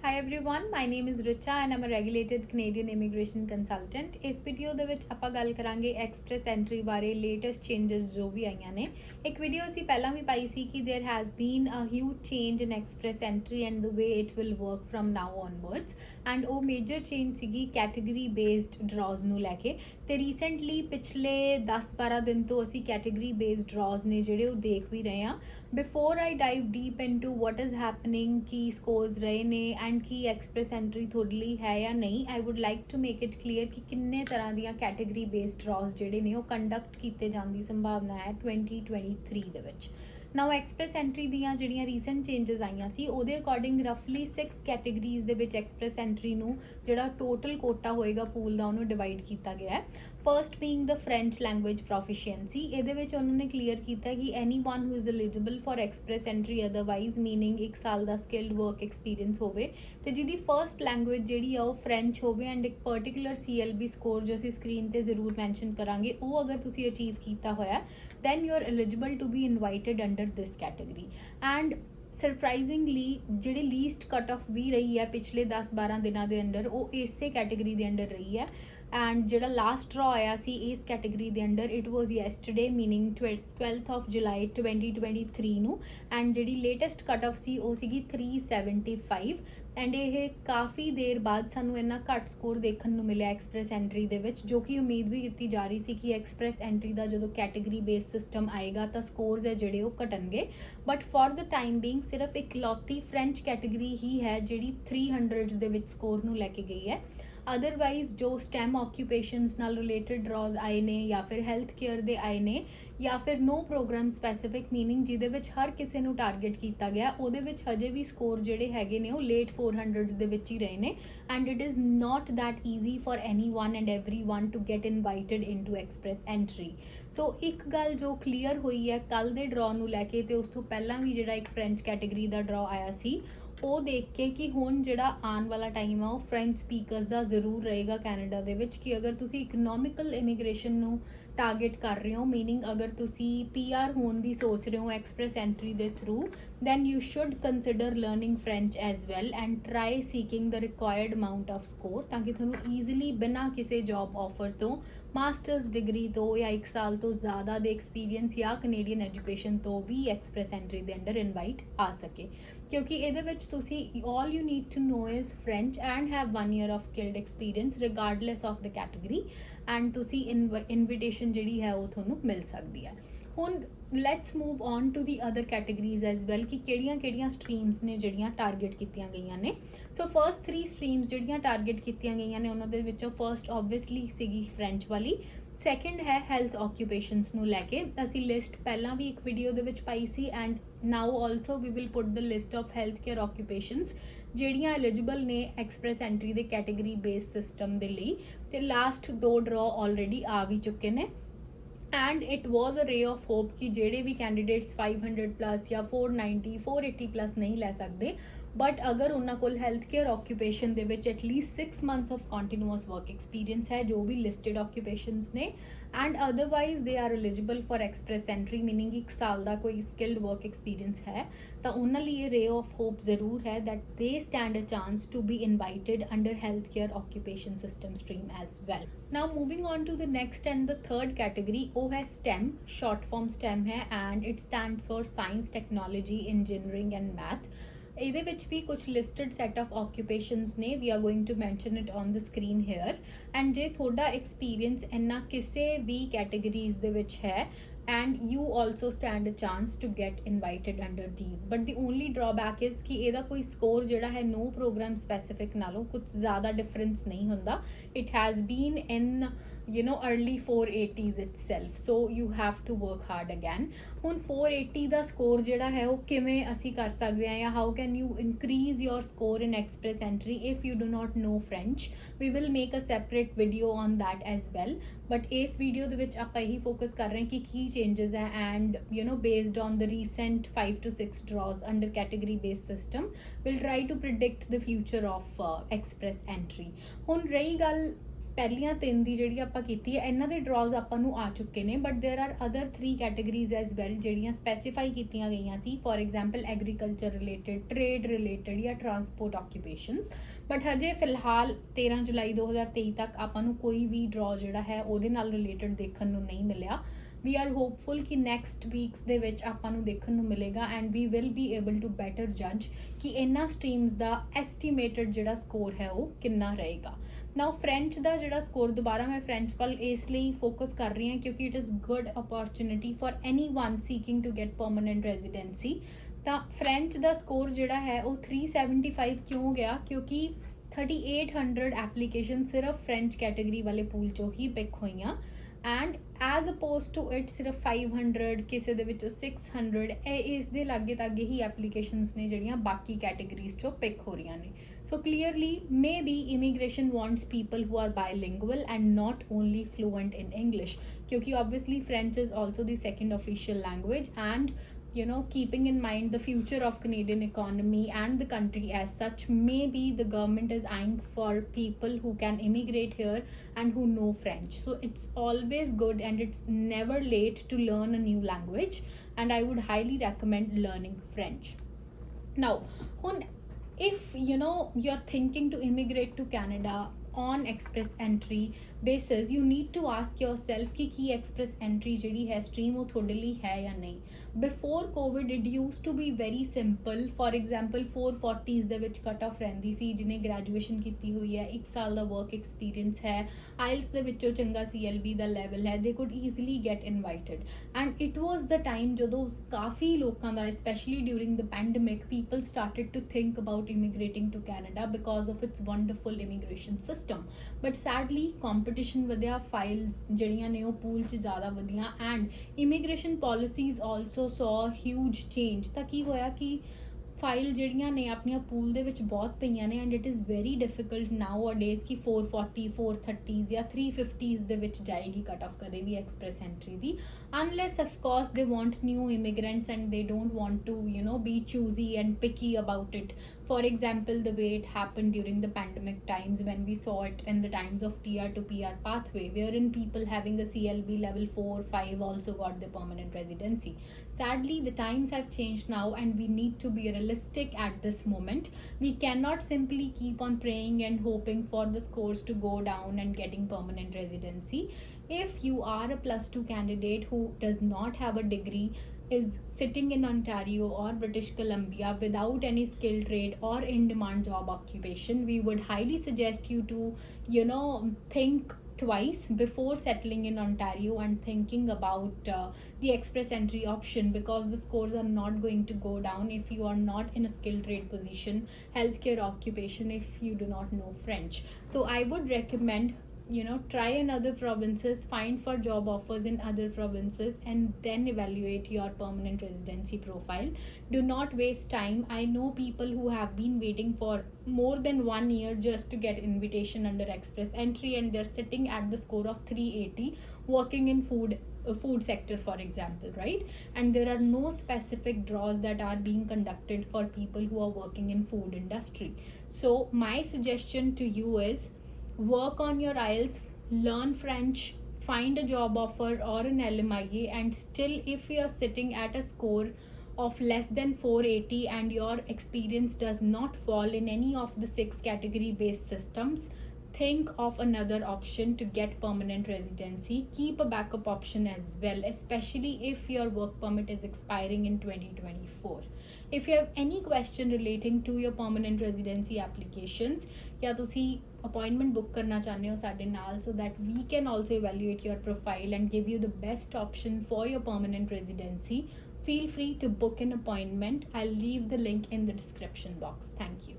Hi everyone, my name is Richa and I'm a regulated Canadian immigration consultant. ਇਸ video ਦੇ ਵਿੱਚ ਆਪਾਂ ਗੱਲ ਕਰਾਂਗੇ ਐਕਸਪ੍ਰੈਸ ਐਂਟਰੀ ਬਾਰੇ ਲੇਟੈਸਟ ਚੇਂਜਸ ਜੋ ਵੀ ਆਈਆਂ ਨੇ। ਇੱਕ ਵੀਡੀਓ ਅਸੀਂ ਪਹਿਲਾਂ ਵੀ ਪਾਈ ਸੀ ਕਿ there has been a huge change in express entry and the way it will work from now onwards and ਉਹ ਮੇਜਰ ਚੇਂਜ ਸੀਗੀ ਕੈਟੇਗਰੀ ਬੇਸਡ ਡਰਾਜ਼ ਨੂੰ ਲੈ ਕੇ। ਤੇ ਰੀਸੈਂਟਲੀ ਪਿਛਲੇ 10-12 ਦਿਨ ਤੋਂ ਅਸੀਂ ਕੈਟੇਗਰੀ ਬੇਸਡ ਡਰਾਜ਼ ਨੇ ਜਿਹੜੇ ਉਹ ਦੇਖ ਵੀ ਰਹੇ ਹਾਂ। Before I dive deep into what is happening, Ki scores ਰਹੇ ਨੇ ਐਂਡ ਕੀ ਐਕਸਪ੍ਰੈਸ ਐਂਟਰੀ ਤੁਹਾਡੇ ਲਈ ਹੈ ਜਾਂ ਨਹੀਂ, I would like to make it clear ਕਿ ਕਿੰਨੇ ਤਰ੍ਹਾਂ ਦੀਆਂ ਕੈਟੇਗਰੀ ਬੇਸਡ ਡਰਾਜ਼ ਜਿਹੜੇ ਨੇ ਉਹ ਕੰਡਕਟ ਕੀਤੇ ਜਾਣ ਦੀ ਸੰਭਾਵਨਾ ਹੈ 2023 ਦੇ ਵਿੱਚ। ਨਾਓ ਐਕਸਪ੍ਰੈਸ ਐਂਟਰੀ ਦੀਆਂ ਜਿਹੜੀਆਂ ਰੀਸੈਂਟ ਚੇਂਜਸ ਆਈਆਂ ਸੀ ਉਹਦੇ ਅਕੋਰਡਿੰਗ ਰਫਲੀ 6 ਕੈਟੇਗਰੀਜ਼ ਦੇ ਵਿੱਚ ਐਕਸਪ੍ਰੈਸ ਐਂਟਰੀ ਨੂੰ ਜਿਹੜਾ ਟੋਟਲ ਕੋਟਾ ਹੋਏਗਾ ਪੂਲ ਦਾ ਉਹਨੂੰ ਡਿਵਾਈਡ ਕੀਤਾ ਗਿਆ ਹੈ। ਫਰਸਟ ਬੀਇੰਗ ਦ ਫ੍ਰੈਂਚ ਲੈਂਗੁਏਜ ਪ੍ਰੋਫੀਸ਼ੀਐਂਸੀ, ਇਹਦੇ ਵਿੱਚ ਉਹਨਾਂ ਨੇ ਕਲੀਅਰ ਕੀਤਾ ਕਿ anyone who is eligible for express entry otherwise meaning 1 ਸਾਲ ਦਾ ਸਕਿਲਡ ਵਰਕ ਐਕਸਪੀਰੀਅੰਸ ਹੋਵੇ ਤੇ ਜਿਹਦੀ ਫਰਸਟ ਲੈਂਗੁਏਜ ਜਿਹੜੀ ਆ ਉਹ ਫ੍ਰੈਂਚ ਹੋਵੇ ਐਂਡ ਇੱਕ ਪਰਟੀਕੂਲਰ CLB ਸਕੋਰ ਜੋ ਅਸੀਂ ਸਕਰੀਨ ਤੇ ਜ਼ਰੂਰ ਮੈਂਸ਼ਨ ਕਰਾਂਗੇ ਉਹ ਅਗਰ ਤੁਸੀਂ ਅਚੀਵ ਕੀਤਾ ਹੋਇਆ then you are eligible to be invited under this category and surprisingly ਜਿਹੜੀ ਲੀਸਟ ਕੱਟ ਆਫ ਵੀ ਰਹੀ ਹੈ ਪਿਛਲੇ 10-12 ਦਿਨਾਂ ਦੇ ਅੰਡਰ ਉਹ ਇਸੇ ਕੈਟੇਗਰੀ ਦੇ ਅੰਡਰ ਰਹੀ ਹੈ ਐਂਡ ਜਿਹੜਾ ਲਾਸਟ ਡਰਾ ਆਇਆ ਸੀ ਇਸ ਕੈਟੇਗਰੀ ਦੇ under it was yesterday meaning 12th of July 2023 ਨੂੰ ਐਂਡ ਜਿਹੜੀ ਲੇਟੈਸਟ ਕੱਟ ਆਫ ਸੀ ਉਹ ਸੀਗੀ 375 ਐਂਡ ਇਹ ਕਾਫੀ ਦੇਰ ਬਾਅਦ ਸਾਨੂੰ ਇੰਨਾ ਘੱਟ ਸਕੋਰ ਦੇਖਣ ਨੂੰ ਮਿਲਿਆ ਐਕਸਪ੍ਰੈਸ ਐਂਟਰੀ ਦੇ ਵਿੱਚ, ਜੋ ਕਿ ਉਮੀਦ ਵੀ ਕੀਤੀ ਜਾ ਰਹੀ ਸੀ ਕਿ ਐਕਸਪ੍ਰੈਸ ਐਂਟਰੀ ਦਾ ਜਦੋਂ ਕੈਟੇਗਰੀ ਬੇਸ ਸਿਸਟਮ ਆਏਗਾ ਤਾਂ ਸਕੋਰਸ ਹੈ ਜਿਹੜੇ ਉਹ ਘਟਣਗੇ। But for the time being ਸਿਰਫ ਇਕਲੌਤੀ ਫ੍ਰੈਂਚ ਕੈਟੇਗਰੀ ਹੀ ਹੈ ਜਿਹੜੀ 300s ਦੇ ਵਿੱਚ ਸਕੋਰ ਨੂੰ ਲੈ ਕੇ ਗਈ ਹੈ। ਅਦਰਵਾਈਜ਼ ਜੋ ਸਟੈਮ ਆਕਿਊਪੇਸ਼ਨਸ ਨਾਲ ਰਿਲੇਟਡ ਡਰਾਜ਼ ਆਏ ਨੇ ਜਾਂ ਫਿਰ ਹੈਲਥ ਕੇਅਰ ਦੇ ਆਏ ਨੇ ਜਾਂ ਫਿਰ ਨੋ ਪ੍ਰੋਗਰਾਮ ਸਪੈਸੀਫਿਕ ਮੀਨਿੰਗ ਜਿਹਦੇ ਵਿੱਚ ਹਰ ਕਿਸੇ ਨੂੰ ਟਾਰਗੇਟ ਕੀਤਾ ਗਿਆ ਉਹਦੇ ਵਿੱਚ ਹਜੇ ਵੀ ਸਕੋਰ ਜਿਹੜੇ ਹੈਗੇ ਨੇ ਉਹ ਲੇਟ 400s ਦੇ ਵਿੱਚ ਹੀ ਰਹੇ ਨੇ and it is not that easy for anyone and everyone to get invited into express entry. So ਇੱਕ ਗੱਲ ਜੋ ਕਲੀਅਰ ਹੋਈ ਹੈ ਕੱਲ ਦੇ ਡਰਾ ਨੂੰ ਲੈ ਕੇ ਤੇ ਉਸ ਤੋਂ ਪਹਿਲਾਂ ਵੀ ਜਿਹੜਾ ਇੱਕ ਫ੍ਰੈਂਚ ਕੈਟੇਗਰੀ ਦਾ ਡਰਾ ਆਇਆ ਸੀ ਉਹ ਦੇਖ ਕੇ ਕਿ ਹੁਣ ਜਿਹੜਾ ਆਉਣ ਵਾਲਾ ਟਾਈਮ ਆ ਉਹ ਫ੍ਰੈਂਚ ਸਪੀਕਰਸ ਦਾ ਜ਼ਰੂਰ ਰਹੇਗਾ ਕੈਨੇਡਾ ਦੇ ਵਿੱਚ ਕਿ ਅਗਰ ਤੁਸੀਂ ਇਕਨੋਮਿਕਲ ਇਮੀਗ੍ਰੇਸ਼ਨ ਨੂੰ ਟਾਰਗੇਟ ਕਰ ਰਹੇ ਹੋ ਮੀਨਿੰਗ ਅਗਰ ਤੁਸੀਂ PR ਹੋਣ ਦੀ ਸੋਚ ਰਹੇ ਹੋ ਐਕਸਪ੍ਰੈਸ ਐਂਟਰੀ ਦੇ through then you should consider learning French as well and try seeking the required amount of score ਤਾਂ ਕਿ ਤੁਹਾਨੂੰ ਈਜ਼ੀਲੀ ਬਿਨਾਂ ਕਿਸੇ ਜੌਬ ਆਫਰ ਤੋਂ ਮਾਸਟਰਸ ਡਿਗਰੀ ਤੋਂ ਜਾਂ 1 ਸਾਲ ਤੋਂ ਜ਼ਿਆਦਾ ਦੇ ਐਕਸਪੀਰੀਅੰਸ ਜਾਂ ਕੈਨੇਡੀਅਨ ਐਜੂਕੇਸ਼ਨ ਤੋਂ ਵੀ ਐਕਸਪ੍ਰੈਸ ਐਂਟਰੀ ਦੇ ਅੰਡਰ ਇਨਵਾਈਟ ਆ ਸਕੇ ਕਿਉਂਕਿ ਇਹਦੇ ਵਿੱਚ ਤੁਸੀਂ all you need to know is French and have 1 year of skilled experience regardless of the category and ਤੁਸੀਂ ਇਨਵੀਟੇਸ਼ਨ ਜਿਹੜੀ ਹੈ ਉਹ ਤੁਹਾਨੂੰ ਮਿਲ ਸਕਦੀ ਹੈ। ਹੁਣ let's move on to the other categories as well ਕਿ ਕਿਹੜੀਆਂ ਸਟਰੀਮਸ ਨੇ ਜਿਹੜੀਆਂ ਟਾਰਗੇਟ ਕੀਤੀਆਂ ਗਈਆਂ ਨੇ। ਸੋ ਫਰਸਟ 3 ਸਟਰੀਮਸ ਜਿਹੜੀਆਂ ਟਾਰਗੇਟ ਕੀਤੀਆਂ ਗਈਆਂ ਨੇ ਉਹਨਾਂ ਦੇ ਵਿੱਚੋਂ ਫਰਸਟ ਓਬਵੀਅਸਲੀ ਸੀਗੀ ਫ੍ਰੈਂਚ ਵਾਲੀ, ਸੈਕਿੰਡ ਹੈ ਹੈਲਥ ਆਕਿਊਪੇਸ਼ਨਸ ਨੂੰ ਲੈ ਕੇ। ਅਸੀਂ ਲਿਸਟ ਪਹਿਲਾਂ ਵੀ ਇੱਕ ਵੀਡੀਓ ਦੇ ਵਿੱਚ ਪਾਈ ਸੀ and now also we will put the list of health care occupations ਜਿਹੜੀਆਂ ਐਲੀਜੀਬਲ ਨੇ ਐਕਸਪ੍ਰੈਸ ਐਂਟਰੀ ਦੇ ਕੈਟੇਗਰੀ ਬੇਸ ਸਿਸਟਮ ਦੇ ਲਈ ਤੇ ਲਾਸਟ 2 ਡਰਾ ਆਲਰੇਡੀ ਆ ਵੀ ਚੁੱਕੇ ਨੇ ਐਂਡ ਇਟ ਵਾਜ਼ ਅ ਰੇ ਆਫ ਹੋਪ ਕਿ ਜਿਹੜੇ ਵੀ ਕੈਂਡੀਡੇਟਸ 500 ਪਲੱਸ ਜਾਂ 490 480 ਪਲੱਸ ਨਹੀਂ ਲੈ ਸਕਦੇ ਬਟ ਅਗਰ ਉਹਨਾਂ ਕੋਲ ਹੈਲਥ ਕੇਅਰ ਆਕਿਊਪੇਸ਼ਨ ਦੇ ਵਿੱਚ at least 6 months of continuous work experience ਹੈ ਜੋ ਵੀ ਲਿਸਟਡ ਆਕਿਊਪੇਸ਼ਨਸ ਨੇ and otherwise they are eligible for express entry meaning 1 ਸਾਲ ਦਾ ਕੋਈ ਸਕਿਲਡ ਵਰਕ ਐਕਸਪੀਰੀਅੰਸ ਹੈ ਤਾਂ ਉਹਨਾਂ ਲਈ ਇਹ ਰੇ ਆਫ ਹੋਪ ਜ਼ਰੂਰ ਹੈ that they stand a chance to be invited under healthcare occupation system stream as well. Now moving on to the next and the third category ਉਹ ਹੈ STEM, short form STEM ਹੈ and it stands for science, technology, engineering and math. ਇਹਦੇ ਵਿੱਚ ਵੀ ਕੁਝ listed set of occupations ਨੇ we are going to mention it on the screen here and ਜੇ ਤੁਹਾਡਾ experience ਇੰਨਾ ਕਿਸੇ ਵੀ ਕੈਟੇਗਰੀਜ਼ ਦੇ ਵਿੱਚ ਹੈ and you also stand a chance to get invited under these but the only drawback is ਕਿ ਇਹਦਾ ਕੋਈ ਸਕੋਰ ਜਿਹੜਾ ਹੈ no program specific ਨਾਲੋਂ ਕੁਝ ਜ਼ਿਆਦਾ ਡਿਫਰੈਂਸ ਨਹੀਂ ਹੁੰਦਾ। it has been in early 480s itself so you have to work hard again। ਹੁਣ 480 ਦਾ ਸਕੋਰ ਜਿਹੜਾ ਹੈ ਉਹ ਕਿਵੇਂ ਅਸੀਂ ਕਰ ਸਕਦੇ ਹਾਂ ਜਾਂ how can you increase your score in express entry if you do not know French। we will make a separate video on that as well but ਇਸ ਵੀਡੀਓ ਦੇ ਵਿੱਚ ਆਪਾਂ ਇਹੀ ਫੋਕਸ ਕਰ ਰਹੇ ਹਾਂ ਕਿ ਕੀ changes ਹੈ and based on the recent 5 to 6 draws under category based system we'll try to predict the future of express entry। ਹੁਣ ਰਹੀ ਗੱਲ ਪਹਿਲੀਆਂ 3 ਦੀ ਜਿਹੜੀ ਆਪਾਂ ਕੀਤੀ ਹੈ ਇਹਨਾਂ ਦੇ ਡਰਾਜ਼ ਆਪਾਂ ਨੂੰ ਆ ਚੁੱਕੇ ਨੇ, but there are other 3 categories as well ਜਿਹੜੀਆਂ ਸਪੈਸੀਫਾਈ ਕੀਤੀਆਂ ਗਈਆਂ ਸੀ। For example agriculture related, trade related ਜਾਂ ਟਰਾਂਸਪੋਰਟ ਆਕੂਪੇਸ਼ਨਸ। ਬਟ ਹਜੇ ਫਿਲਹਾਲ 13 ਜੁਲਾਈ 2023 ਤੱਕ ਆਪਾਂ ਨੂੰ ਕੋਈ ਵੀ ਡਰਾ ਜਿਹੜਾ ਹੈ ਉਹਦੇ ਨਾਲ ਰਿਲੇਟਡ ਦੇਖਣ ਨੂੰ ਨਹੀਂ ਮਿਲਿਆ। ਵੀ ਆਰ ਹੋਪਫੁਲ ਕਿ ਨੈਕਸਟ ਵੀਕਸ ਦੇ ਵਿੱਚ ਆਪਾਂ ਨੂੰ ਦੇਖਣ ਨੂੰ ਮਿਲੇਗਾ and we will be able to better ਜੱਜ ਕਿ ਇਹਨਾਂ ਸਟਰੀਮਸ ਦਾ ਐਸਟੀਮੇਟਡ ਜਿਹੜਾ ਸਕੋਰ ਹੈ ਉਹ ਕਿੰਨਾ ਰਹੇਗਾ। ਨਾਓ ਫ੍ਰੈਂਚ ਦਾ ਜਿਹੜਾ ਸਕੋਰ, ਦੁਬਾਰਾ ਮੈਂ ਫ੍ਰੈਂਚ ਵੱਲ ਇਸ ਲਈ ਫੋਕਸ ਕਰ ਰਹੀ ਹਾਂ ਕਿਉਂਕਿ it is good opportunity for anyone seeking to get permanent residency. ਤਾਂ ਫ੍ਰੈਂਚ ਦਾ ਸਕੋਰ ਜਿਹੜਾ ਹੈ ਉਹ 375 ਕਿਉਂ ਗਿਆ, ਕਿਉਂਕਿ 3800 ਐਪਲੀਕੇਸ਼ਨ ਸਿਰਫ ਫ੍ਰੈਂਚ ਕੈਟਾਗਰੀ ਵਾਲੇ ਪੂਲ ਚੋਂ ਹੀ ਪਿਕ ਹੋਈਆਂ and as opposed to it ਸਿਰਫ 500, ਕਿਸੇ ਦੇ ਵਿੱਚੋਂ 600, ਇਸ ਦੇ ਲਾਗੇ ਤਾਗੇ ਹੀ ਐਪਲੀਕੇਸ਼ਨਸ ਨੇ ਜਿਹੜੀਆਂ ਬਾਕੀ ਕੈਟਾਗਰੀਜ਼ ਚੋਂ ਪਿਕ ਹੋ ਰਹੀਆਂ ਨੇ। So clearly, maybe immigration wants people who are bilingual and not only fluent in English. Because obviously French is also the second official language, and you know, keeping in mind the future of Canadian economy and the country as such, maybe the government is eyeing for people who can immigrate here and who know French. So it's always good and it's never late to learn a new language, and I would highly recommend learning French. Now, if you know you're thinking to immigrate to Canada on express entry basis, you need to ask yourself कि express entry ਜਿਹੜੀ ਹੈ stream ਉਹ ਤੁਹਾਡੇ ਲਈ ਹੈ ਜਾਂ ਨਹੀਂ। Before COVID it used to be very simple. For example 440s ਦੇ ਵਿੱਚ ਕੱਟ ਆਫ ਰਹਿੰਦੀ ਸੀ, ਜਿਹਨੇ ਗ੍ਰੈਜੂਏਸ਼ਨ ਕੀਤੀ ਹੋਈ ਹੈ, 1 ਸਾਲ ਦਾ ਵਰਕ ਐਕਸਪੀਰੀਅੰਸ ਹੈ, IELTS ਦੇ ਵਿੱਚੋਂ ਚੰਗਾ CLB ਦਾ ਲੈਵਲ ਹੈ, they could easily get invited. And it was the time ਜਦੋਂ ਕਾਫੀ ਲੋਕਾਂ ਦਾ, especially during the pandemic, people started to think about immigrating to Canada because of its wonderful immigration system. But sadly competition ਵਧਿਆ, files ਜਿਹੜੀਆਂ ਨੇ ਉਹ pool 'ਚ ਜ਼ਿਆਦਾ ਵਧੀਆਂ and immigration policies also saw huge change। ਤਾਂ ਕੀ ਹੋਇਆ ਕਿ ਫਾਈਲ ਜਿਹੜੀਆਂ ਨੇ ਆਪਣੀਆਂ ਪੂਲ ਦੇ ਵਿੱਚ ਬਹੁਤ ਪਈਆਂ ਨੇ and it is very difficult nowadays ਕਿ 440 430s ਜਾਂ 350s ਦੇ ਵਿੱਚ ਜਾਏਗੀ ਕੱਟ ਆਫ ਕਦੇ ਵੀ express entry the, unless of course they want new immigrants and they don't want to, you know, be choosy and picky about it. For example, the way it happened during the pandemic times when we saw it in the times of TR to PR pathway, wherein people having a CLB level 4 5 also got the permanent residency. Sadly, the times have changed now and we need to be realistic at this moment. We cannot simply keep on praying and hoping for the scores to go down and getting permanent residency. If you are a +2 candidate who does not have a degree, is sitting in Ontario or British Columbia without any skilled trade or in-demand job occupation, we would highly suggest you to, you know, think twice before settling in Ontario and thinking about the express entry option, because the scores are not going to go down if you are not in a skilled trade position, healthcare occupation, if you do not know French. So I would recommend, you know, try in other provinces, find for job offers in other provinces, and then evaluate your permanent residency profile. Do not waste time. I know people who have been waiting for more than 1 year just to get invitation under express entry, and they're sitting at the score of 380 working in food sector, for example, right? And there are no specific draws that are being conducted for people who are working in food industry. So my suggestion to you is work on your IELTS, learn French, find a job offer or an LMIA, and still if you are sitting at a score of less than 480 and your experience does not fall in any of the 6 category based systems, think of another option to get permanent residency. Keep a backup option as well, especially if your work permit is expiring in 2024. If you have any question relating to your permanent residency applications, या तुसी appointment book करना चाहते हो साडे नाल, so that we can also evaluate your profile and give you the best option for your permanent residency, feel free to book an appointment. I'll leave the link in the description box. Thank you.